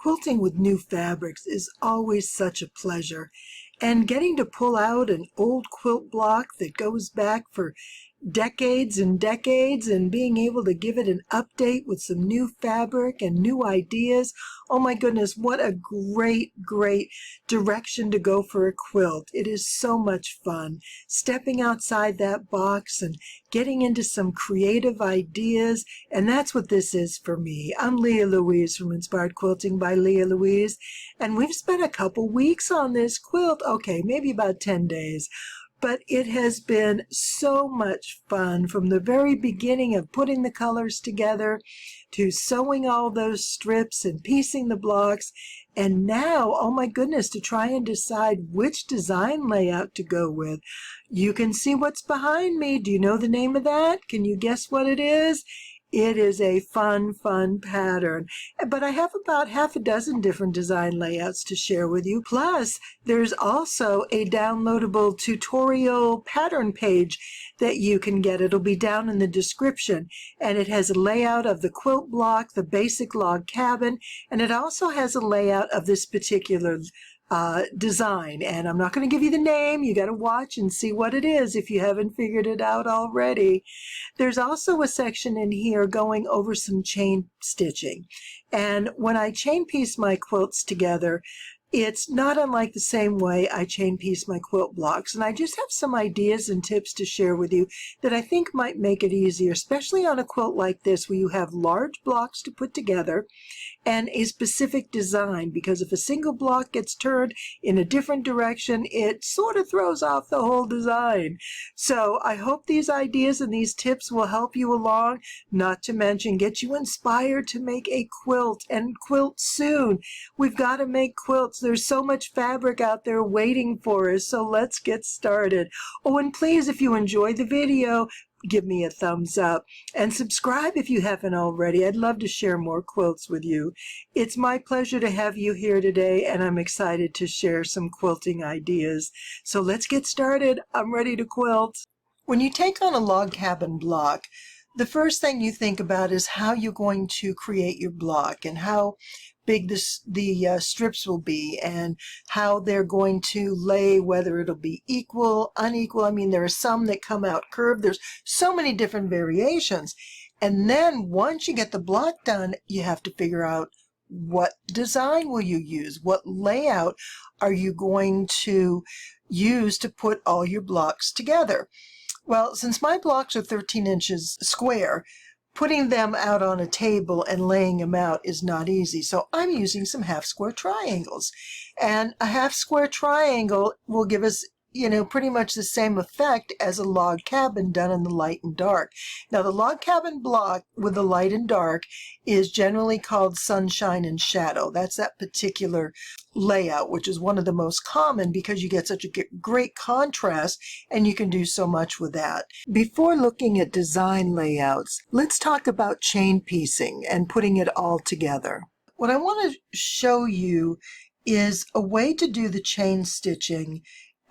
Quilting with new fabrics is always such a pleasure, and getting to pull out an old quilt block that goes back for decades and decades and being able to give it an update with some new fabric and new ideas. Oh my goodness, what a great direction to go for a quilt. It is so much fun stepping outside that box and getting into some creative ideas, and that's what this is for me. I'm Leah Louise from Inspired Quilting by Leah Louise, and we've spent a couple weeks on this quilt, okay, maybe about 10 days. But it has been so much fun from the very beginning of putting the colors together to sewing all those strips and piecing the blocks. And now, oh my goodness, to try and decide which design layout to go with. You can see what's behind me. Do you know the name of that? Can you guess what it is? It is a fun pattern, but I have about half a dozen different design layouts to share with you. Plus, there's also a downloadable tutorial pattern page that you can get. It'll be down in the description, and it has a layout of the quilt block, the basic log cabin, and it also has a layout of this particular design. And I'm not going to give you the name. You got to watch and see what it is if you haven't figured it out already. There's also a section in here going over some chain stitching. And when I chain piece my quilts together, it's not unlike the same way I chain piece my quilt blocks. And I just have some ideas and tips to share with you that I think might make it easier, especially on a quilt like this where you have large blocks to put together and a specific design, because if a single block gets turned in a different direction, it sort of throws off the whole design. So I hope these ideas and these tips will help you along, not to mention get you inspired to make a quilt and quilt soon. We've got to make quilts. There's so much fabric out there waiting for us, so let's get started. Oh, and please, if you enjoyed the video, give me a thumbs up and subscribe if you haven't already. I'd love to share more quilts with you. It's my pleasure to have you here today, and I'm excited to share some quilting ideas. So let's get started. I'm ready to quilt. When you take on a log cabin block, the first thing you think about is how you're going to create your block and how big the strips will be and how they're going to lay, whether it'll be equal, unequal. I mean, there are some that come out curved. There's so many different variations. And then once you get the block done, you have to figure out what design will you use? What layout are you going to use to put all your blocks together? Well, since my blocks are 13 inches square, putting them out on a table and laying them out is not easy. So I'm using some half square triangles. And a half square triangle will give us, pretty much the same effect as a log cabin done in the light and dark. Now, the log cabin block with the light and dark is generally called sunshine and shadow. That's that particular layout, which is one of the most common because you get such a great contrast and you can do so much with that. Before looking at design layouts, let's talk about chain piecing and putting it all together. What I want to show you is a way to do the chain stitching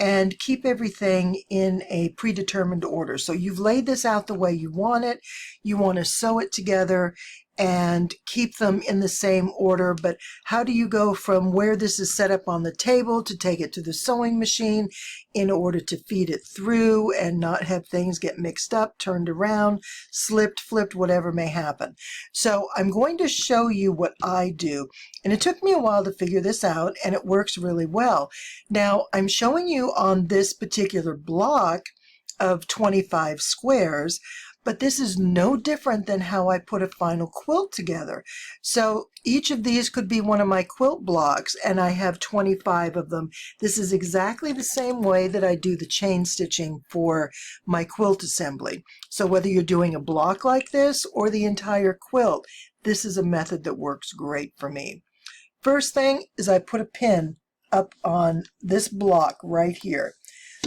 and keep everything in a predetermined order. So you've laid this out the way you want it. You want to sew it together and keep them in the same order, but how do you go from where this is set up on the table to take it to the sewing machine in order to feed it through and not have things get mixed up, turned around, slipped, flipped, whatever may happen. So I'm going to show you what I do, and it took me a while to figure this out, and it works really well. Now, I'm showing you on this particular block of 25 squares, but this is no different than how I put a final quilt together. So each of these could be one of my quilt blocks, and I have 25 of them. This is exactly the same way that I do the chain stitching for my quilt assembly. So whether you're doing a block like this or the entire quilt, this is a method that works great for me. First thing is I put a pin up on this block right here.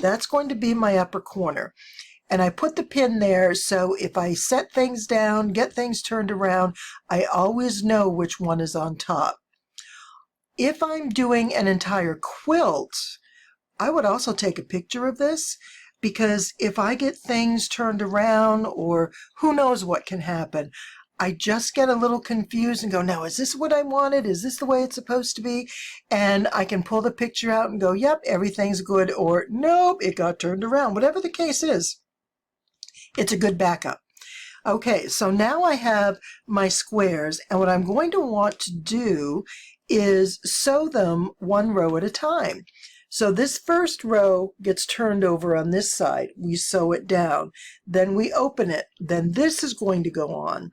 That's going to be my upper corner. And I put the pin there so if I set things down, get things turned around, I always know which one is on top. If I'm doing an entire quilt, I would also take a picture of this, because if I get things turned around or who knows what can happen, I just get a little confused and go, now, is this what I wanted? Is this the way it's supposed to be? And I can pull the picture out and go, yep, everything's good, or nope, it got turned around. Whatever the case is, it's a good backup. Okay, so now I have my squares, and what I'm going to want to do is sew them one row at a time. So this first row gets turned over on this side. We sew it down. Then we open it. Then this is going to go on.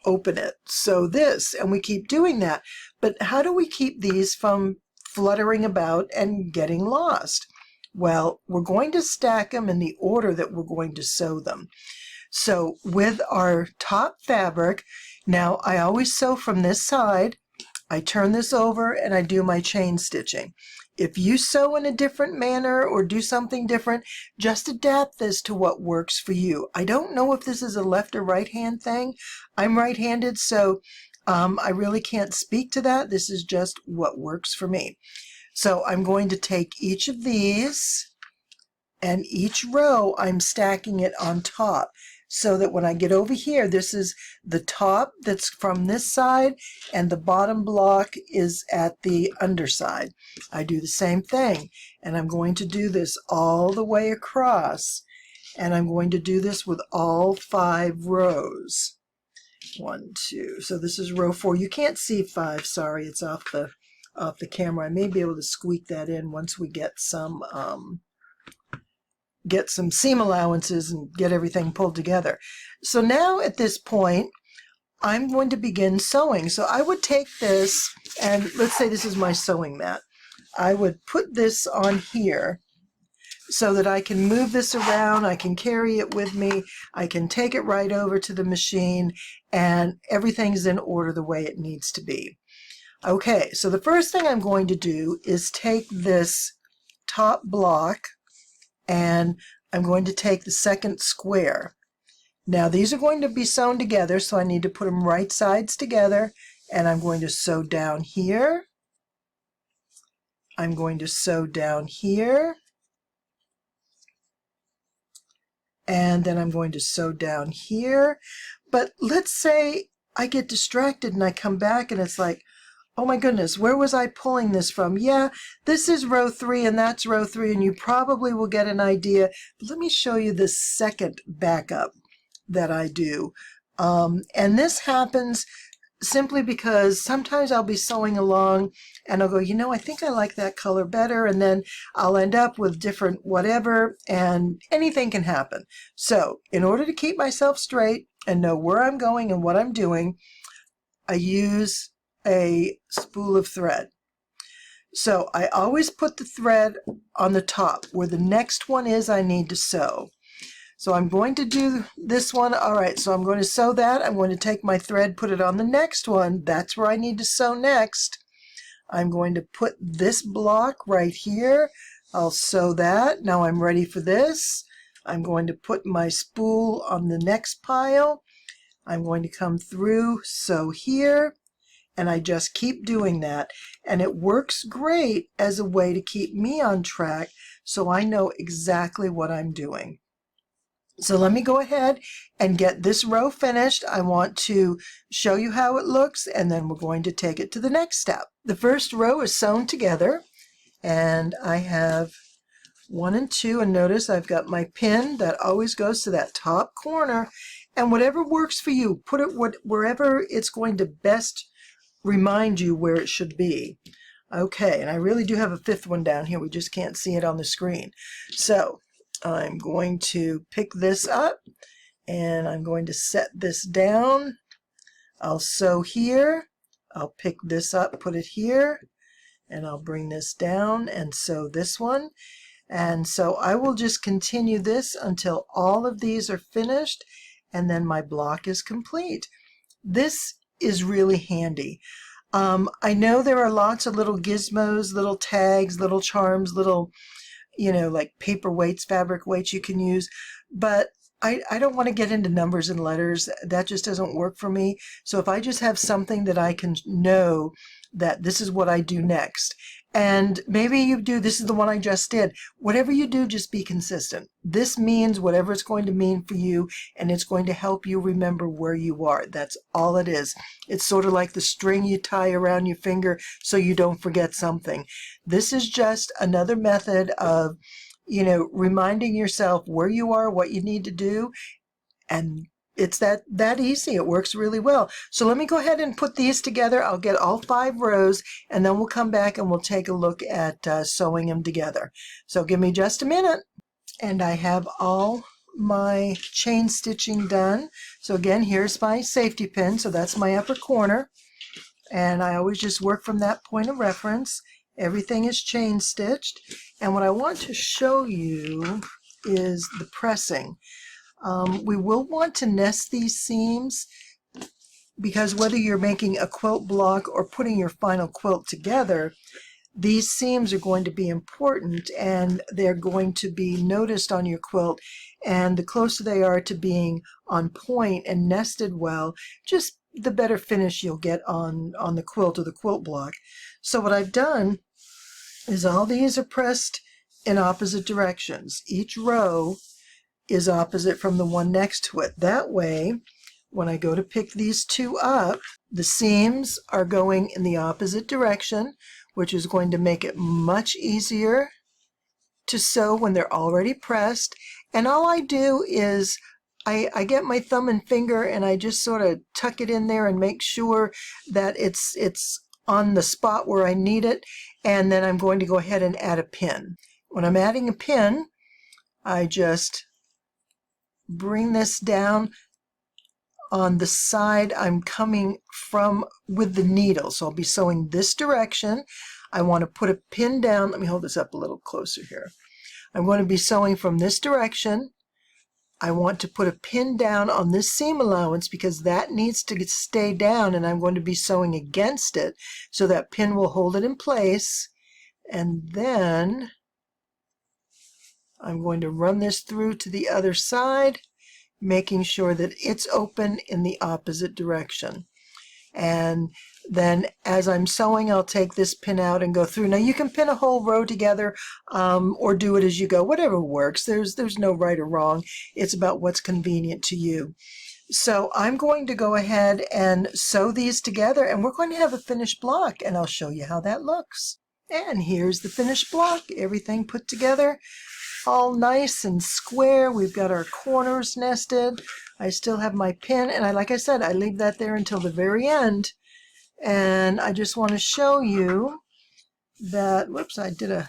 Open it. Sew this. And we keep doing that. But how do we keep these from fluttering about and getting lost? Well, we're going to stack them in the order that we're going to sew them. So with our top fabric, now I always sew from this side. I turn this over and I do my chain stitching. If you sew in a different manner or do something different, just adapt this to what works for you. I don't know if this is a left or right hand thing. I'm right-handed, so I really can't speak to that. This is just what works for me. So I'm going to take each of these, and each row I'm stacking it on top, so that when I get over here, this is the top that's from this side, and the bottom block is at the underside. I do the same thing, and I'm going to do this all the way across, and I'm going to do this with all 5 rows. 1, 2. So this is row 4. You can't see 5. Sorry, it's off the camera. I may be able to squeak that in once we get some seam allowances and get everything pulled together. So now at this point, I'm going to begin sewing. So I would take this, and let's say this is my sewing mat. I would put this on here so that I can move this around, I can carry it with me, I can take it right over to the machine, and everything's in order the way it needs to be. Okay, so the first thing I'm going to do is take this top block, and I'm going to take the second square. Now these are going to be sewn together, so I need to put them right sides together, and I'm going to sew down here. I'm going to sew down here, and then I'm going to sew down here. But let's say I get distracted and I come back and it's like, oh my goodness, where was I pulling this from? Yeah, this is row 3 and that's row 3, and you probably will get an idea. But let me show you the second backup that I do. And this happens simply because sometimes I'll be sewing along and I'll go, you know, I think I like that color better, and then I'll end up with different whatever, and anything can happen. So in order to keep myself straight and know where I'm going and what I'm doing, I use a spool of thread. So I always put the thread on the top where the next one is I need to sew. So I'm going to do this one. All right, so I'm going to sew that. I'm going to take my thread, put it on the next one. That's where I need to sew next. I'm going to put this block right here. I'll sew that. Now I'm ready for this. I'm going to put my spool on the next pile. I'm going to come through, sew here, and I just keep doing that. And it works great as a way to keep me on track so I know exactly what I'm doing. So let me go ahead and get this row finished. I want to show you how it looks, and then we're going to take it to the next step. The first row is sewn together, and I have 1 and 2, and notice I've got my pin that always goes to that top corner, and whatever works for you, put it wherever it's going to best remind you where it should be. Okay, and I really do have a 5th one down here. We just can't see it on the screen. So I'm going to pick this up, and I'm going to set this down. I'll sew here. I'll pick this up, put it here, and I'll bring this down and sew this one. And so I will just continue this until all of these are finished, and then my block is complete. This is really handy. I know there are lots of little gizmos, little tags, little charms, little, you know, like paper weights, fabric weights you can use, but I don't want to get into numbers and letters. That just doesn't work for me. So if I just have something that I can know that this is what I do next, And maybe you do, this is the one I just did. Whatever you do, just be consistent. This means whatever it's going to mean for you, and it's going to help you remember where you are. That's all it is. It's sort of like the string you tie around your finger so you don't forget something. This is just another method of, reminding yourself where you are, what you need to do, and it's that easy. It works really well. So let me go ahead and put these together. I'll get all 5 rows, and then we'll come back and we'll take a look at sewing them together. So give me just a minute. And I have all my chain stitching done. So again, here's my safety pin. So that's my upper corner. And I always just work from that point of reference. Everything is chain stitched. And what I want to show you is the pressing. We will want to nest these seams, because whether you're making a quilt block or putting your final quilt together, these seams are going to be important, and they're going to be noticed on your quilt. And the closer they are to being on point and nested well, just the better finish you'll get on the quilt or the quilt block. So what I've done is all these are pressed in opposite directions. Each row is opposite from the one next to it. That way, when I go to pick these 2 up, the seams are going in the opposite direction, which is going to make it much easier to sew when they're already pressed. And all I do is I get my thumb and finger and I just sort of tuck it in there and make sure that it's on the spot where I need it. And then I'm going to go ahead and add a pin. When I'm adding a pin, I just bring this down on the side I'm coming from with the needle. So I'll be sewing this direction. I want to put a pin down. Let me hold this up a little closer here. I'm going to be sewing from this direction. I want to put a pin down on this seam allowance because that needs to stay down, and I'm going to be sewing against it so that pin will hold it in place. And then I'm going to run this through to the other side, making sure that it's open in the opposite direction. And then as I'm sewing, I'll take this pin out and go through. Now you can pin a whole row together or do it as you go, whatever works. There's no right or wrong. It's about what's convenient to you. So I'm going to go ahead and sew these together, and we're going to have a finished block, and I'll show you how that looks. And here's the finished block, everything put together, all nice and square. We've got our corners nested. I still have my pin, and like I said, I leave that there until the very end. And I just want to show you that, whoops, I did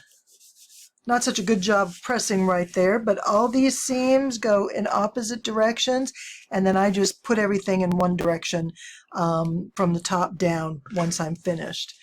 not such a good job pressing right there, but all these seams go in opposite directions, and then I just put everything in one direction from the top down once I'm finished.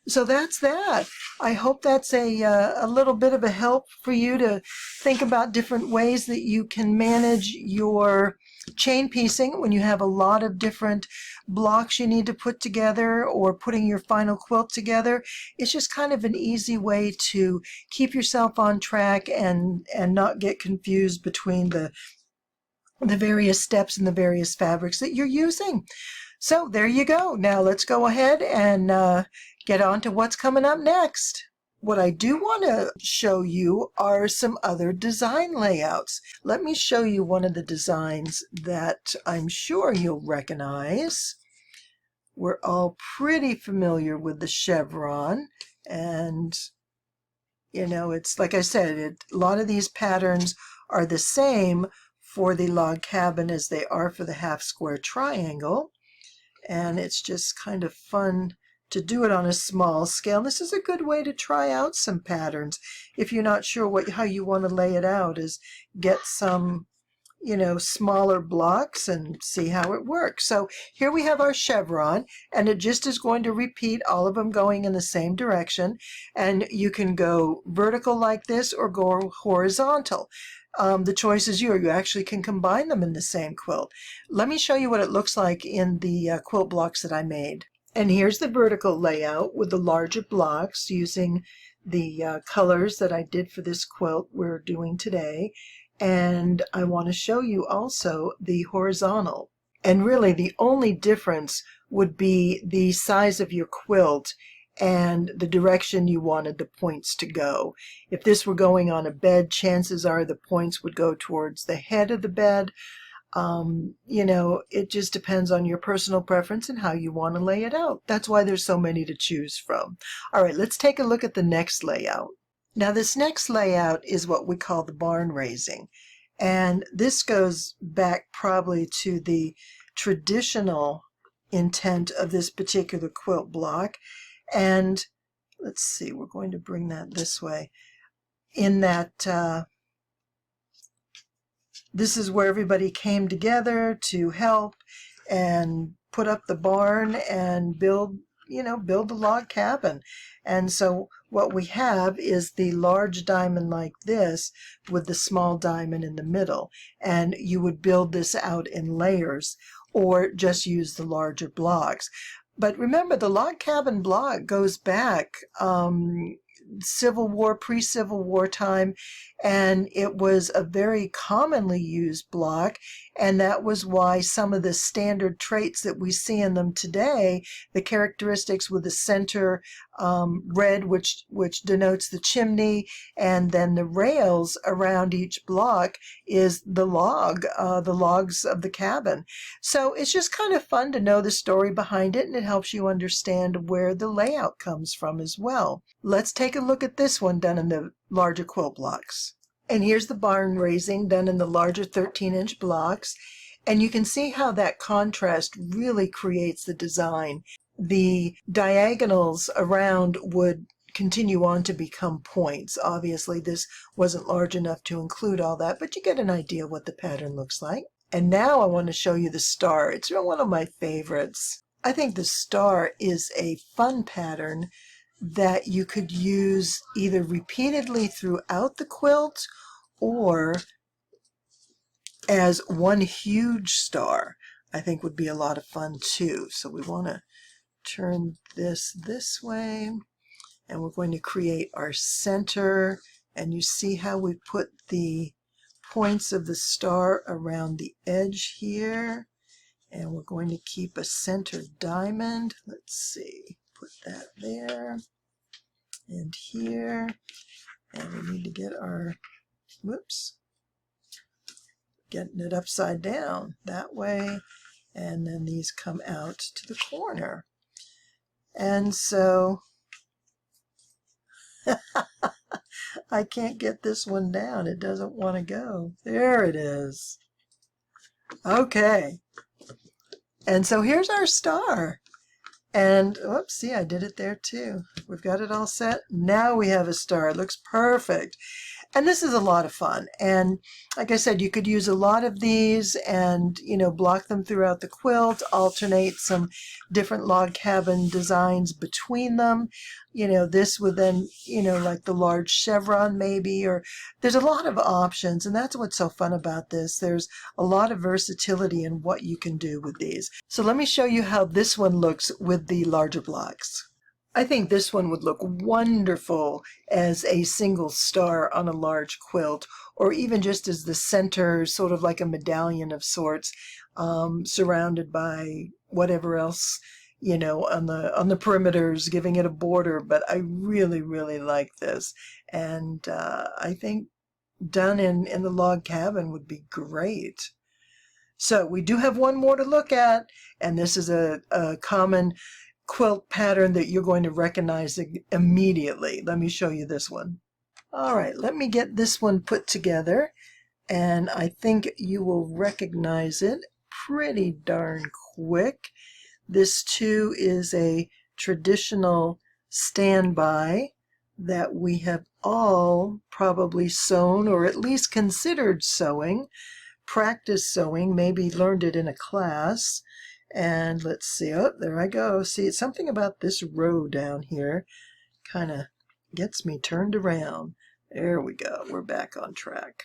So that's that. I hope that's a little bit of a help for you to think about different ways that you can manage your chain piecing when you have a lot of different blocks you need to put together, or putting your final quilt together. It's just kind of an easy way to keep yourself on track and not get confused between the various steps and the various fabrics that you're using. So there you go. Now let's go ahead and get on to what's coming up next. What I do want to show you are some other design layouts. Let me show you one of the designs that I'm sure you'll recognize. We're all pretty familiar with the chevron, and it's like I said, a lot of these patterns are the same for the log cabin as they are for the half square triangle, and it's just kind of fun to do it on a small scale. This is a good way to try out some patterns if you're not sure how you want to lay it out, is get some smaller blocks and see how it works. So here we have our chevron, and it just is going to repeat, all of them going in the same direction, and you can go vertical like this or go horizontal. The choice is yours. You actually can combine them in the same quilt. Let me show you what it looks like in the quilt blocks that I made. And here's the vertical layout with the larger blocks using the colors that I did for this quilt we're doing today. And I want to show you also the horizontal. And really the only difference would be the size of your quilt and the direction you wanted the points to go. If this were going on a bed, chances are the points would go towards the head of the bed. You know, it just depends on your personal preference and how you want to lay it out. That's why there's so many to choose from. All right, let's take a look at the next layout. Now this next layout is what we call the barn raising. And this goes back probably to the traditional intent of this particular quilt block. And let's see, we're going to bring that this way. In that this is where everybody came together to help and put up the barn and build the log cabin. And so what we have is the large diamond like this with the small diamond in the middle. And you would build this out in layers or just use the larger blocks. But remember, the log cabin block goes back Civil War, pre-Civil War time, and it was a very commonly used block, and that was why some of the standard traits that we see in them today, the characteristics with the center red, which denotes the chimney, and then the rails around each block is the logs of the cabin. So it's just kind of fun to know the story behind it, and it helps you understand where the layout comes from as well. Let's take a look at this one done in the larger quilt blocks. And here's the barn raising done in the larger 13-inch blocks. And you can see how that contrast really creates the design. The diagonals around would continue on to become points. Obviously, this wasn't large enough to include all that, but you get an idea what the pattern looks like. And now I want to show you the star. It's one of my favorites. I think the star is a fun pattern that you could use either repeatedly throughout the quilt or as one huge star. I think would be a lot of fun too. So we want to turn this way, and we're going to create our center, and you see how we put the points of the star around the edge here, and we're going to keep a center diamond. Let's see, put that there and here, and we need to get our, getting it upside down that way, and then these come out to the corner. And so I can't get this one down. It doesn't want to go. There it is. Okay. And so here's our star. And, whoops, see, I did it there too. We've got it all set. Now we have a star. It looks perfect. And this is a lot of fun. And like I said, you could use a lot of these and, block them throughout the quilt, alternate some different log cabin designs between them. This would then, like the large chevron maybe, or there's a lot of options. And that's what's so fun about this. There's a lot of versatility in what you can do with these. So let me show you how this one looks with the larger blocks. I think this one would look wonderful as a single star on a large quilt, or even just as the center, sort of like a medallion of sorts, surrounded by whatever else, on the perimeters, giving it a border. But I really, really like this. And I think done in the log cabin would be great. So we do have one more to look at, and this is a common quilt pattern that you're going to recognize immediately. Let me show you this one. All right, let me get this one put together, and I think you will recognize it pretty darn quick. This too is a traditional standby that we have all probably sewn, or at least considered sewing, practiced sewing, maybe learned it in a class. And let's see, oh, there I go. See, it's something about this row down here kind of gets me turned around. There we go. We're back on track.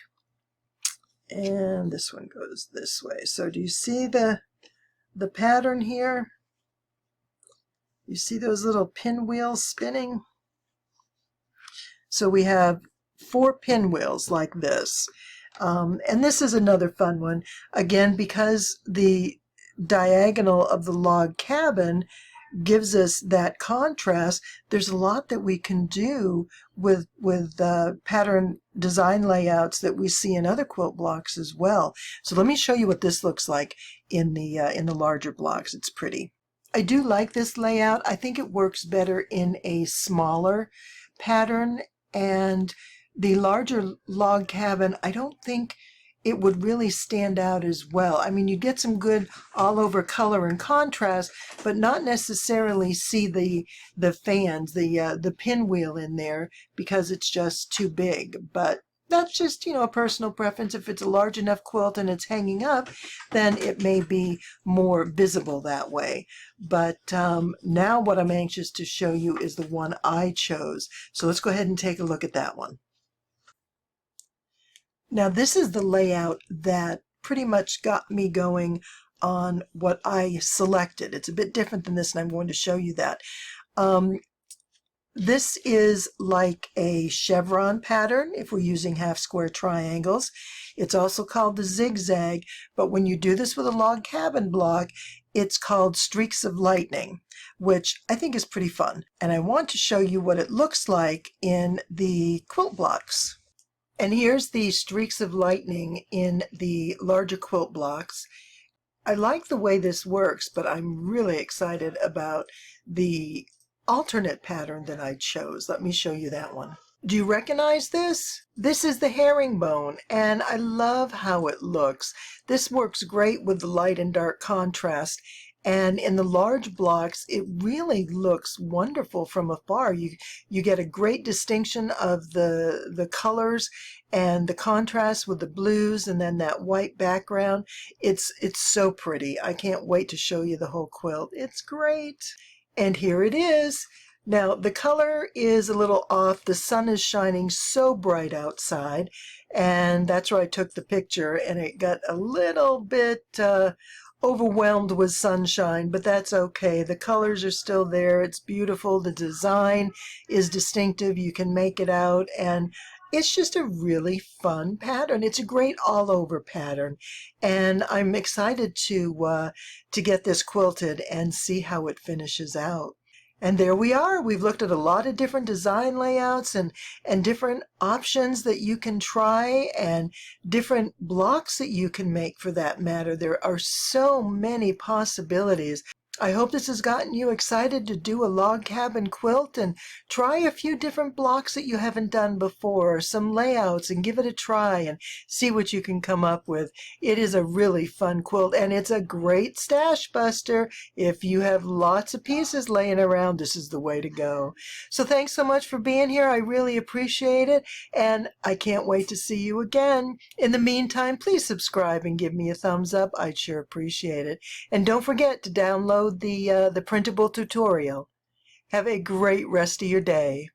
And this one goes this way. So do you see the pattern here? You see those little pinwheels spinning? So we have 4 pinwheels like this. And this is another fun one. Again, because the diagonal of the log cabin gives us that contrast. There's a lot that we can do with pattern design layouts that we see in other quilt blocks as well. So let me show you what this looks like in the larger blocks. It's pretty. I do like this layout. I think it works better in a smaller pattern, and the larger log cabin, I don't think it would really stand out as well. I mean, you get some good all over color and contrast, but not necessarily see the fans, the pinwheel in there, because it's just too big. But that's just, a personal preference. If it's a large enough quilt and it's hanging up, then it may be more visible that way. But now what I'm anxious to show you is the one I chose. So let's go ahead and take a look at that one. Now this is the layout that pretty much got me going on what I selected. It's a bit different than this, and I'm going to show you that. This is like a chevron pattern if we're using half square triangles. It's also called the zigzag, but when you do this with a log cabin block, it's called streaks of lightning, which I think is pretty fun. And I want to show you what it looks like in the quilt blocks. And here's the streaks of lightning in the larger quilt blocks. I like the way this works, but I'm really excited about the alternate pattern that I chose. Let me show you that one. Do you recognize this? This is the herringbone, and I love how it looks. This works great with the light and dark contrast. And in the large blocks, it really looks wonderful from afar. You get a great distinction of the colors and the contrast with the blues and then that white background. It's so pretty. I can't wait to show you the whole quilt. It's great. And here it is. Now the color is a little off. The sun is shining so bright outside, and that's where I took the picture, and it got a little bit overwhelmed with sunshine, but that's okay. The colors are still there. It's beautiful. The design is distinctive. You can make it out, and it's just a really fun pattern. It's a great all-over pattern, and I'm excited to get this quilted and see how it finishes out. And there we are. We've looked at a lot of different design layouts and different options that you can try, and different blocks that you can make for that matter. There are so many possibilities. I hope this has gotten you excited to do a log cabin quilt and try a few different blocks that you haven't done before, or some layouts, and give it a try and see what you can come up with. It is a really fun quilt, and it's a great stash buster. If you have lots of pieces laying around, this is the way to go. So thanks so much for being here. I really appreciate it, and I can't wait to see you again. In the meantime, please subscribe and give me a thumbs up. I'd sure appreciate it. And don't forget to download the printable tutorial. Have a great rest of your day.